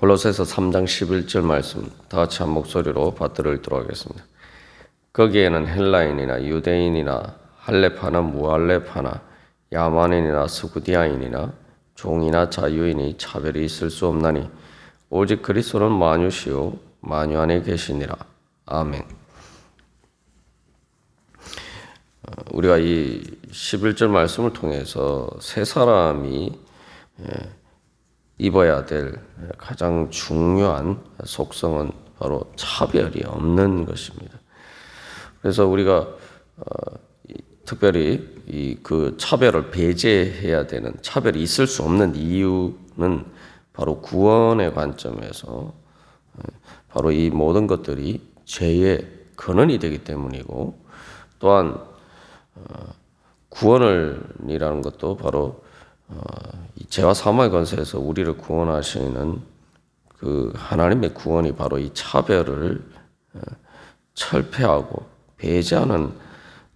골로새서 3장 11절 말씀 다 같이 한 목소리로 받들어 읽도록 하겠습니다. 거기에는 헬라인이나 유대인이나 할렙하나 무할렙하나 야만인이나 스구디아인이나 종이나 자유인이 차별이 있을 수 없나니 오직 그리스도는 만유시요 만유 안에 계시니라. 아멘. 우리가 이 11절 말씀을 통해서 세 사람이 입어야 될 가장 중요한 속성은 바로 차별이 없는 것입니다. 그래서 우리가 특별히 그 차별을 배제해야 되는, 차별이 있을 수 없는 이유는 바로 구원의 관점에서 바로 이 모든 것들이 죄의 근원이 되기 때문이고, 또한 구원을이라는 것도 바로 이 죄와 사망의 권세에서 우리를 구원하시는 그 하나님의 구원이 바로 이 차별을 철폐하고 배제하는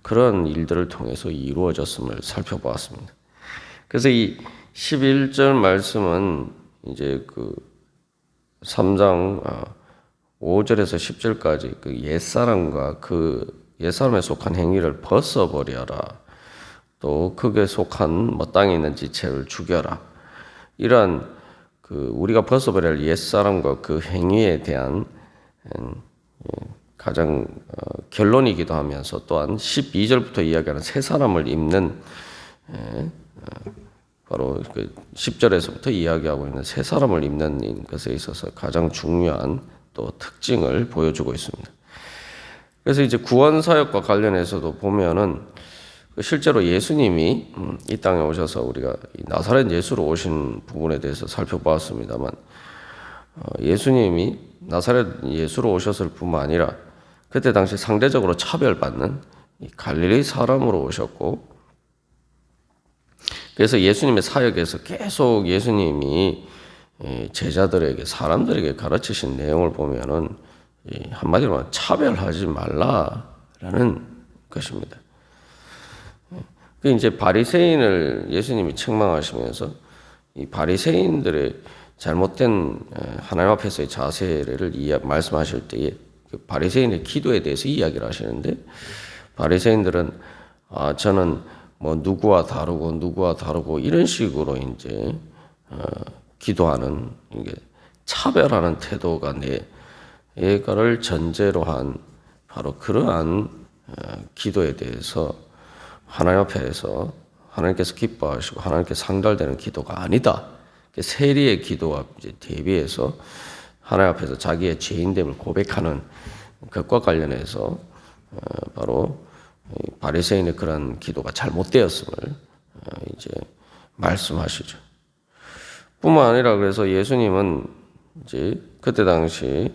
그런 일들을 통해서 이루어졌음을 살펴보았습니다. 그래서 이 11절 말씀은 이제 그 3장 5절에서 10절까지 그 옛사람과 그 옛사람에 속한 행위를 벗어버려라. 또 그게 속한 땅에 있는 지체를 죽여라. 이러한 그 우리가 벗어버려야 할 옛사람과 그 행위에 대한 가장 결론이기도 하면서, 또한 12절부터 이야기하는 새 사람을 입는 바로 그 10절에서부터 이야기하고 있는 새 사람을 입는 것에 있어서 가장 중요한 또 특징을 보여주고 있습니다. 그래서 이제 구원 사역과 관련해서도 보면은 실제로 예수님이 이 땅에 오셔서 우리가 나사렛 예수로 오신 부분에 대해서 살펴보았습니다만, 예수님이 나사렛 예수로 오셨을 뿐만 아니라 그때 당시 상대적으로 차별받는 갈릴리 사람으로 오셨고, 그래서 예수님의 사역에서 계속 예수님이 제자들에게, 사람들에게 가르치신 내용을 보면은 한마디로 말하면 차별하지 말라라는 것입니다. 그 이제 바리새인을 예수님이 책망하시면서 이 바리새인들의 잘못된 하나님 앞에서의 자세를 말씀하실 때에 그 바리새인의 기도에 대해서 이야기를 하시는데, 바리새인들은 저는 뭐 누구와 다르고 이런 식으로 이제 기도하는, 이게 차별하는 태도가 예가를 전제로 한 바로 그러한 기도에 대해서 하나님 앞에서 하나님께서 기뻐하시고 하나님께 상달되는 기도가 아니다. 세리의 기도와 이제 대비해서 하나님 앞에서 자기의 죄인됨을 고백하는 것과 관련해서 바로 바리새인의 그런 기도가 잘못되었음을 이제 말씀하시죠. 뿐만 아니라 그래서 예수님은 이제 그때 당시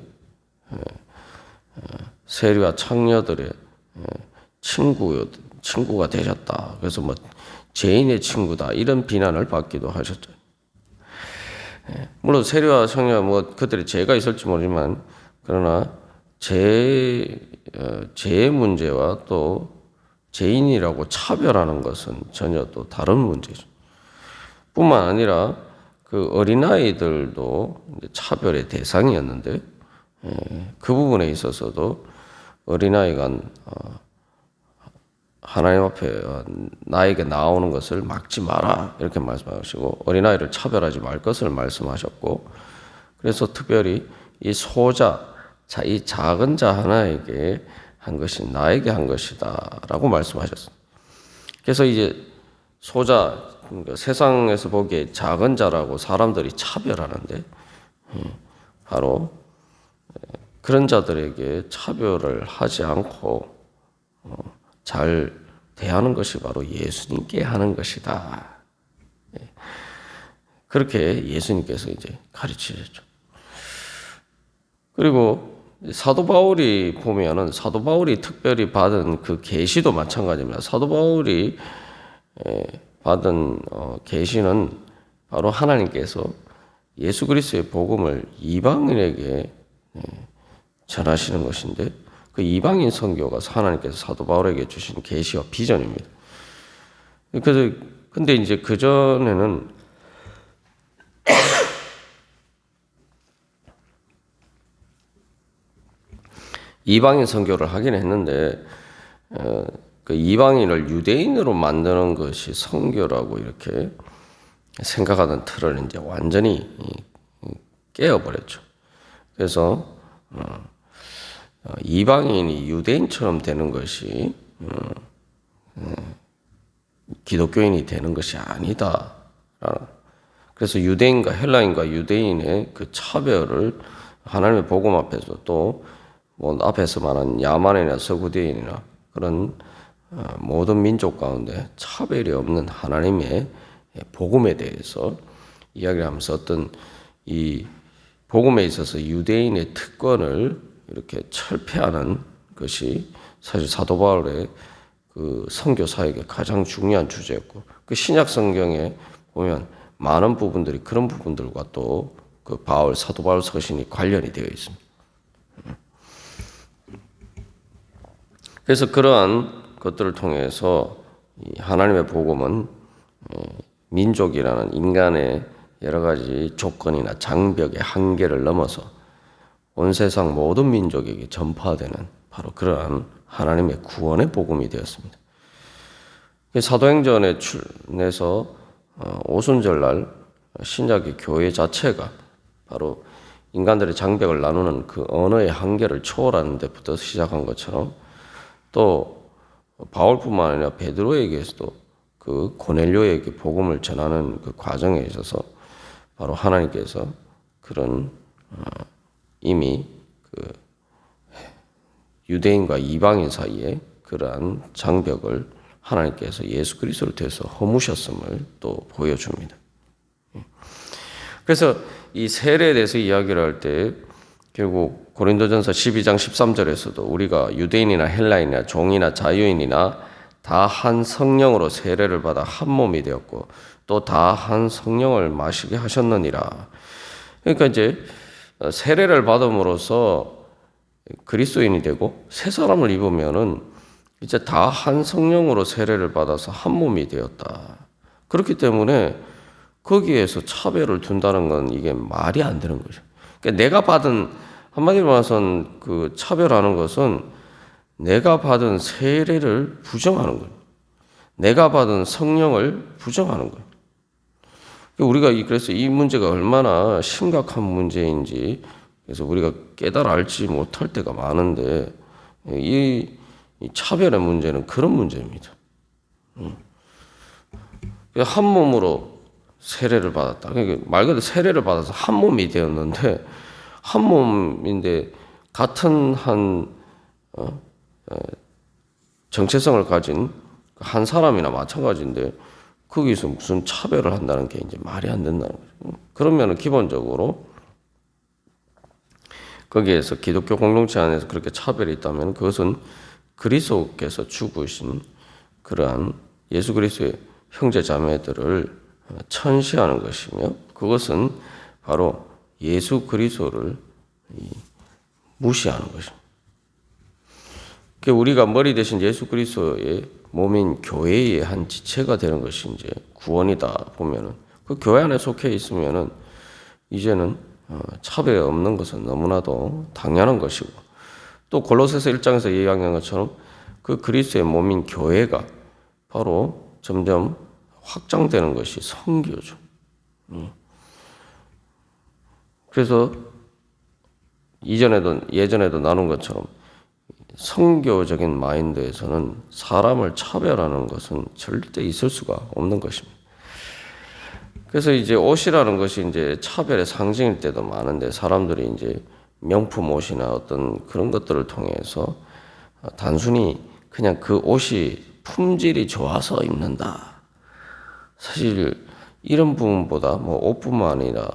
세리와 창녀들의 친구가 되셨다. 그래서 뭐 죄인의 친구다 이런 비난을 받기도 하셨죠. 물론 세리와 창녀 뭐 그들의 죄가 있을지 모르지만, 그러나 죄의 문제와 또 죄인이라고 차별하는 것은 전혀 또 다른 문제죠. 뿐만 아니라 그 어린아이들도 차별의 대상이었는데, 그 부분에 있어서도 어린아이가 하나님 앞에 나에게 나오는 것을 막지 마라 이렇게 말씀하시고, 어린아이를 차별하지 말 것을 말씀하셨고, 그래서 특별히 이 소자, 이 작은 자 하나에게 한 것이 나에게 한 것이다 라고 말씀하셨습니다. 그래서 이제 소자, 그러니까 세상에서 보기에 작은 자라고 사람들이 차별하는데, 바로 그런 자들에게 차별을 하지 않고 잘 대하는 것이 바로 예수님께 하는 것이다. 그렇게 예수님께서 이제 가르치셨죠. 그리고 사도 바울이 보면은 사도 바울이 특별히 받은 그 계시도 마찬가지입니다. 사도 바울이 받은 계시는 바로 하나님께서 예수 그리스도의 복음을 이방인에게 전하시는 것인데, 그 이방인 선교가 하나님께서 사도 바울에게 주신 계시와 비전입니다. 그래서 근데 이제 그 전에는 이방인 선교를 하긴 했는데 그 이방인을 유대인으로 만드는 것이 선교라고 이렇게 생각하던 틀을 이제 완전히 깨어버렸죠. 그래서 이방인이 유대인처럼 되는 것이 기독교인이 되는 것이 아니다. 그래서 유대인과 헬라인과 유대인의 그 차별을 하나님의 복음 앞에서 또 뭐 앞에서 말한 야만이나 서구대인이나 그런 모든 민족 가운데 차별이 없는 하나님의 복음에 대해서 이야기를 하면서 어떤 이 복음에 있어서 유대인의 특권을 이렇게 철폐하는 것이 사실 사도 바울의 그 선교 사역의 가장 중요한 주제였고, 그 신약 성경에 보면 많은 부분들이 그런 부분들과 또 그 사도 바울 서신이 관련이 되어 있습니다. 그래서 그러한 것들을 통해서 하나님의 복음은 민족이라는 인간의 여러 가지 조건이나 장벽의 한계를 넘어서 온 세상 모든 민족에게 전파되는 바로 그러한 하나님의 구원의 복음이 되었습니다. 사도행전에 내서 오순절날 신약의 교회 자체가 바로 인간들의 장벽을 나누는 그 언어의 한계를 초월하는 데부터 시작한 것처럼, 또 바울뿐만 아니라 베드로에게서도 그 고넬료에게 복음을 전하는 그 과정에 있어서 바로 하나님께서 그런 이미 그 유대인과 이방인 사이에 그러한 장벽을 하나님께서 예수 그리스도를 통해서 허무셨음을 또 보여줍니다. 그래서 이 세례에 대해서 이야기를 할 때 결국 고린도전서 12장 13절에서도 우리가 유대인이나 헬라인이나 종이나 자유인이나 다 한 성령으로 세례를 받아 한 몸이 되었고 또 다 한 성령을 마시게 하셨느니라. 그러니까 이제 세례를 받음으로써 그리스도인이 되고 새 사람을 입으면은 이제 다 한 성령으로 세례를 받아서 한 몸이 되었다. 그렇기 때문에 거기에서 차별을 둔다는 건 이게 말이 안 되는 거죠. 그러니까 내가 받은, 한마디로 말해서는 그 차별하는 것은 내가 받은 세례를 부정하는 거예요. 내가 받은 성령을 부정하는 거예요. 우리가 그래서 이 문제가 얼마나 심각한 문제인지 그래서 우리가 깨달아 알지 못할 때가 많은데, 이 차별의 문제는 그런 문제입니다. 한 몸으로 세례를 받았다. 그러니까 말 그대로 세례를 받아서 한 몸이 되었는데, 한 몸인데 같은 한 정체성을 가진 한 사람이나 마찬가지인데 거기서 무슨 차별을 한다는 게 이제 말이 안 된다는 거죠. 그러면은 기본적으로 거기에서 기독교 공동체 안에서 그렇게 차별이 있다면 그것은 그리스도께서 죽으신 그러한 예수 그리스도의 형제 자매들을 천시하는 것이며, 그것은 바로 예수 그리스도를 무시하는 것입니다. 우리가 머리 대신 예수 그리스도의 몸인 교회의 한 지체가 되는 것이 이제 구원이다 보면은, 그 교회 안에 속해 있으면은 이제는 차별이 없는 것은 너무나도 당연한 것이고, 또 골로새서 1장에서 이야기한 것처럼 그 그리스도의 몸인 교회가 바로 점점 확장되는 것이 선교죠. 그래서 예전에도 나눈 것처럼 선교적인 마인드에서는 사람을 차별하는 것은 절대 있을 수가 없는 것입니다. 그래서 이제 옷이라는 것이 이제 차별의 상징일 때도 많은데, 사람들이 이제 명품 옷이나 어떤 그런 것들을 통해서 단순히 그냥 그 옷이 품질이 좋아서 입는다. 사실 이런 부분보다 뭐 옷뿐만 아니라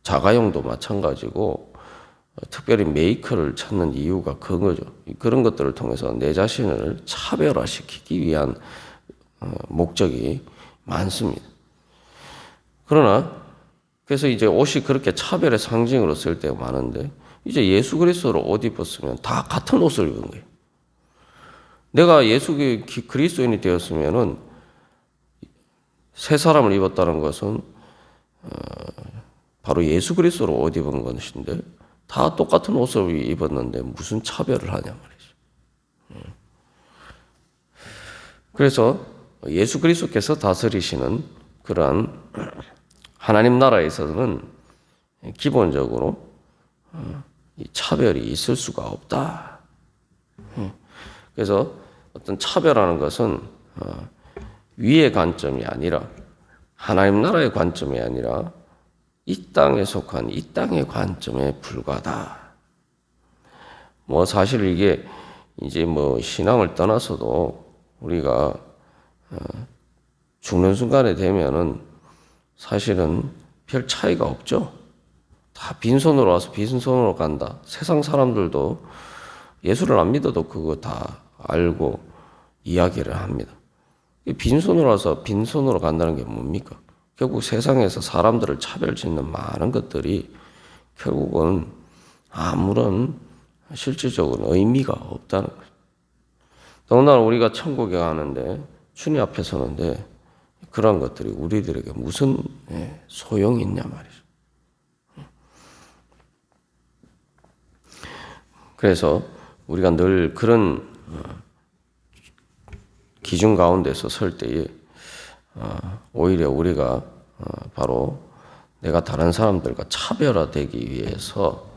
자가용도 마찬가지고, 특별히 메이커를 찾는 이유가 그거죠. 그런 것들을 통해서 내 자신을 차별화시키기 위한 목적이 많습니다. 그러나 그래서 이제 옷이 그렇게 차별의 상징으로 쓸 때가 많은데, 이제 예수 그리스도로 옷 입었으면 다 같은 옷을 입은 거예요. 내가 예수 그리스도인이 되었으면은 새 사람을 입었다는 것은 바로 예수 그리스도로 옷 입은 것인데, 다 똑같은 옷을 입었는데 무슨 차별을 하냐 말이죠. 그래서 예수 그리스도께서 다스리시는 그러한 하나님 나라에 있어서는 기본적으로 이 차별이 있을 수가 없다. 그래서 어떤 차별하는 것은 위의 관점이 아니라 하나님 나라의 관점이 아니라 이 땅에 속한 이 땅의 관점에 불과하다. 뭐 사실 이게 이제 뭐 신앙을 떠나서도 우리가 죽는 순간에 되면은 사실은 별 차이가 없죠. 다 빈손으로 와서 빈손으로 간다. 세상 사람들도 예수를 안 믿어도 그거 다 알고 이야기를 합니다. 빈손으로 와서 빈손으로 간다는 게 뭡니까? 결국 세상에서 사람들을 차별짓는 많은 것들이 결국은 아무런 실질적인 의미가 없다는 거죠. 더군다나 우리가 천국에 가는데 주님 앞에 서는데 그런 것들이 우리들에게 무슨 소용이 있냐 말이죠. 그래서 우리가 늘 그런 기준 가운데서 설 때에 오히려 우리가 바로 내가 다른 사람들과 차별화되기 위해서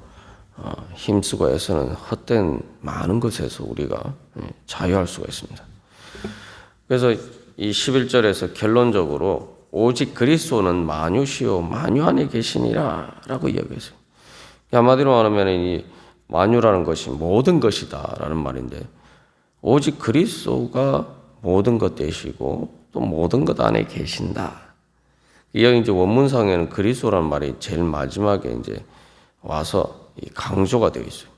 힘쓰고 애쓰는 헛된 많은 것에서 우리가 자유할 수가 있습니다. 그래서 이 11절에서 결론적으로 오직 그리스도는 만유시요 만유 안에 계시니라 라고 이야기했어요. 한마디로 말하면 이 만유라는 것이 모든 것이다 라는 말인데 오직 그리스도가 모든 것 되시고 또 모든 것 안에 계신다. 여기 이제 원문상에는 그리스도라는 말이 제일 마지막에 이제 와서 강조가 되어 있어요.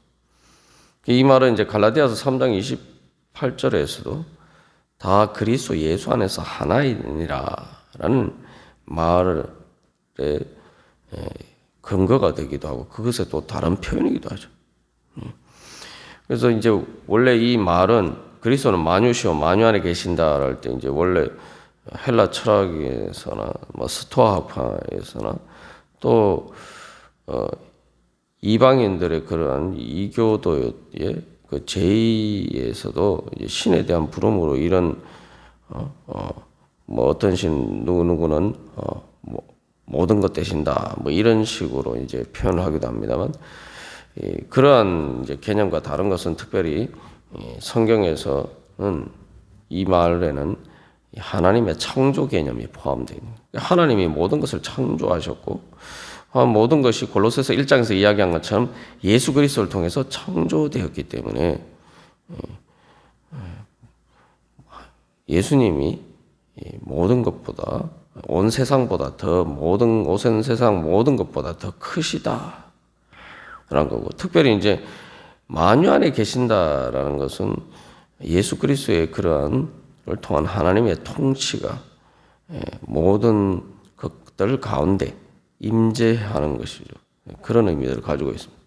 이 말은 이제 갈라디아서 3장 28절에서도 다 그리스도 예수 안에서 하나이니라라는 말의 근거가 되기도 하고 그것의 또 다른 표현이기도 하죠. 그래서 이제 원래 이 말은 그리스도는 만유시오 만유 안에 계신다 할 때 이제 원래 헬라 철학에서나 뭐 스토아 학파에서나 또 이방인들의 그러한 이교도의 그 제의에서도 이제 신에 대한 부름으로 이런 뭐 어떤 신 누구누구는 뭐 모든 것 되신다 뭐 이런 식으로 이제 표현을 하기도 합니다만 그러한 이제 개념과 다른 것은 특별히 성경에서는 이 말에는 하나님의 창조 개념이 포함되어 있는 거예요. 하나님이 모든 것을 창조하셨고 모든 것이 골로새서 1장에서 이야기한 것처럼 예수 그리스도를 통해서 창조되었기 때문에 예수님이 모든 것보다 온 세상보다 더 모든 온 세상 모든 것보다 더 크시다 라는 거고 특별히 이제 만유 안에 계신다라는 것은 예수 그리스도의 그러한 를 통한 하나님의 통치가 모든 것들 가운데 임재하는 것이죠. 그런 의미를 가지고 있습니다.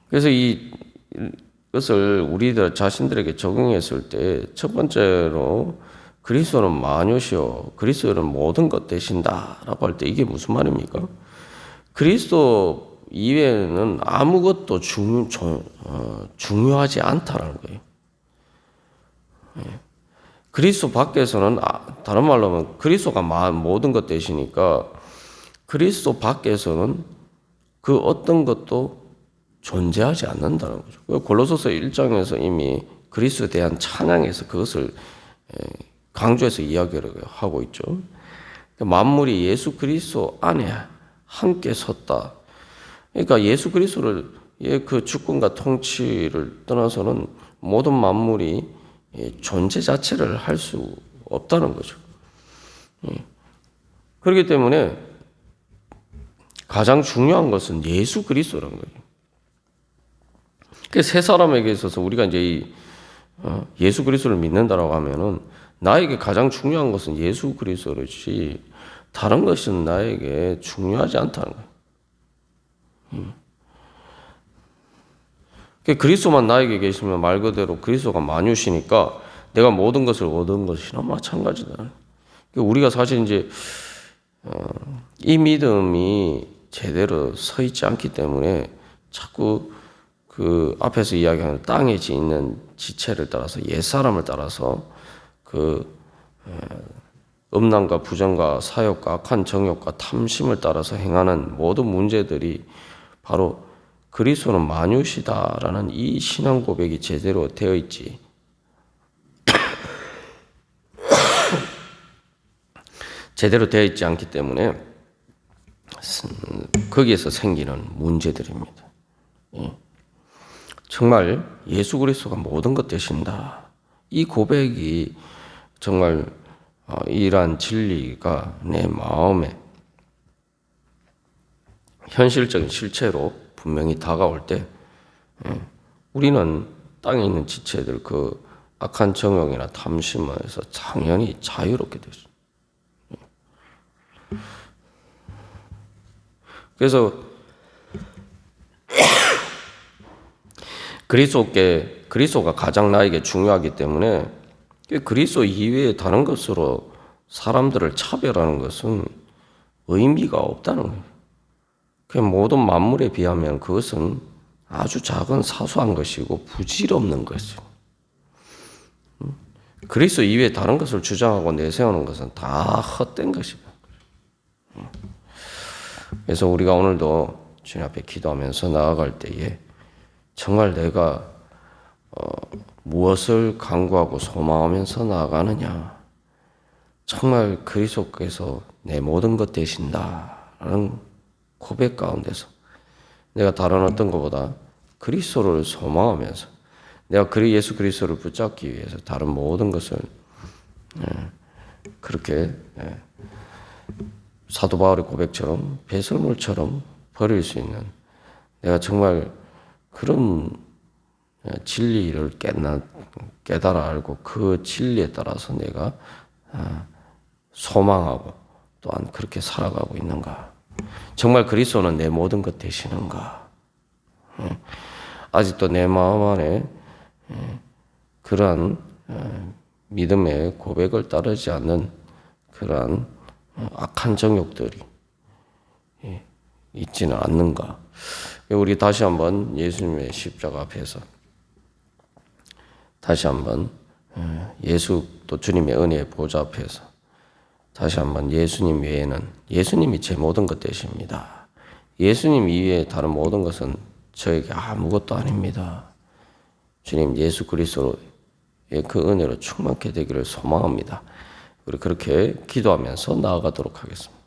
그래서 이것을 우리들 자신들에게 적용했을 때 첫 번째로 그리스도는 만유시요 그리스도는 모든 것 되신다라고 할 때 이게 무슨 말입니까? 그리스도 이외에는 아무것도 중요하지 않다라는 거예요. 그리스도 밖에서는 다른 말로 하면 그리스도가 모든 것 되시니까 그리스도 밖에서는 그 어떤 것도 존재하지 않는다는 거죠. 골로새서 1장에서 이미 그리스도에 대한 찬양에서 그것을 강조해서 이야기를 하고 있죠. 만물이 예수 그리스도 안에 함께 섰다. 그러니까 예수 그리스도를 그 주권과 통치를 떠나서는 모든 만물이 존재 자체를 할 수 없다는 거죠. 그렇기 때문에 가장 중요한 것은 예수 그리스도라는 거예요. 세 사람에게 있어서 우리가 이제 예수 그리스도를 믿는다라고 하면은 나에게 가장 중요한 것은 예수 그리스도지 다른 것은 나에게 중요하지 않다는 거예요. 그리스도만 나에게 계시면 말 그대로 그리스도가 만유시니까 내가 모든 것을 얻은 것이나 마찬가지다. 우리가 사실 이제 이 믿음이 제대로 서 있지 않기 때문에 자꾸 그 앞에서 이야기하는 땅에 있는 지체를 따라서 옛사람을 따라서 그 음란과 부정과 사욕과 악한 정욕과 탐심을 따라서 행하는 모든 문제들이 바로 그리스도는 만유시다라는 이 신앙 고백이 제대로 되어 있지. 제대로 되어 있지 않기 때문에 거기에서 생기는 문제들입니다. 정말 예수 그리스도가 모든 것 되신다. 이 고백이 정말 이러한 진리가 내 마음에 현실적인 실체로 분명히 다가올 때 우리는 땅에 있는 지체들 그 악한 정욕이나 탐심에서 당연히 자유롭게 되죠. 그래서 그리스도가 가장 나에게 중요하기 때문에 그리스도 이외의 다른 것으로 사람들을 차별하는 것은 의미가 없다는 거예요. 그 모든 만물에 비하면 그것은 아주 작은 사소한 것이고 부질없는 것이죠. 그리스도 이외에 다른 것을 주장하고 내세우는 것은 다 헛된 것이다. 그래서 우리가 오늘도 주님 앞에 기도하면서 나아갈 때에 정말 내가 무엇을 간구하고 소망하면서 나아가느냐. 정말 그리스도께서 내 모든 것 되신다라는 고백 가운데서 내가 다른 어떤 것보다 그리스도를 소망하면서 내가 예수 그리스도를 붙잡기 위해서 다른 모든 것을 그렇게 사도 바울의 고백처럼 배설물처럼 버릴 수 있는 내가 정말 그런 진리를 깨달아 알고 그 진리에 따라서 내가 소망하고 또한 그렇게 살아가고 있는가. 정말 그리스도는 내 모든 것 되시는가. 아직도 내 마음 안에 그러한 믿음의 고백을 따르지 않는 그러한 악한 정욕들이 있지는 않는가. 우리 다시 한번 예수님의 십자가 앞에서 다시 한번 예수 또 주님의 은혜의 보좌 앞에서 다시 한번 예수님 외에는 예수님이 제 모든 것 되십니다. 예수님 이외에 다른 모든 것은 저에게 아무것도 아닙니다. 주님 예수 그리스도의 그 은혜로 충만케 되기를 소망합니다. 우리 그렇게 기도하면서 나아가도록 하겠습니다.